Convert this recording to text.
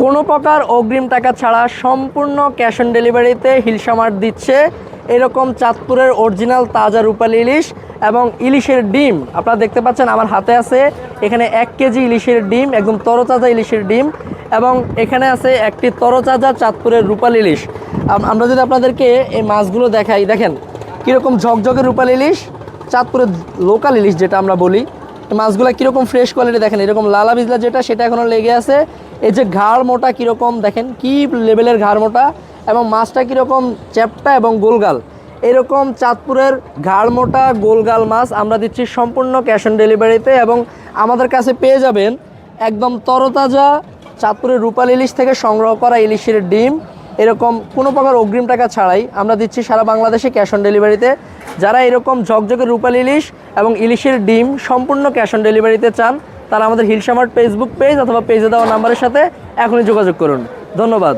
কোনো প্রকার অগ্রিম টাকা ছাড়া সম্পূর্ণ ক্যাশ অন ডেলিভারিতে হিলসা মার্ট দিচ্ছে এরকম চাঁদপুরের অরিজিনাল তাজা রূপালী ইলিশ এবং ইলিশের ডিম। আপনারা দেখতে পাচ্ছেন আমার হাতে আছে এখানে 1 কেজি ইলিশের ডিম, একদম তরতাজা ইলিশের ডিম, এবং এখানে আছে একটি তরতাজা চাঁদপুরের রূপালী ইলিশ। আমরা যদি আপনাদেরকে এই মাছগুলো দেখাই, দেখেন কীরকম ঝকঝকে রূপালী ইলিশ, চাঁদপুরের লোকাল ইলিশ যেটা আমরা বলি। মাছগুলো কীরকম ফ্রেশ কোয়ালিটি, দেখেন এরকম লালা বিজলা যেটা সেটা এখনও লেগে আছে। এই যে ঘাড় মোটা কীরকম, দেখেন কী লেভেলের ঘাড় মোটা, এবং মাছটা কীরকম চ্যাপটা এবং গোলগাল। এরকম চাঁদপুরের ঘাড় মোটা গোলগাল মাছ আমরা দিচ্ছি সম্পূর্ণ ক্যাশ অন ডেলিভারিতে, এবং আমাদের কাছে পেয়ে যাবেন একদম তরতাজা চাঁদপুরের রূপালী ইলিশ থেকে সংগ্রহ করা ইলিশের ডিম। এরকম কোনো প্রকার অগ্রিম টাকা ছাড়াই আমরা দিচ্ছি সারা বাংলাদেশে ক্যাশ অন ডেলিভারিতে। যারা এরকম ঝকঝকে রূপালী ইলিশ এবং ইলিশের ডিম সম্পূর্ণ ক্যাশ অন ডেলিভারিতে চান, তারা আমাদের হিলসা মার্ট ফেসবুক পেজ অথবা পেজে দেওয়া নাম্বারের সাথে এখনই যোগাযোগ করুন। ধন্যবাদ।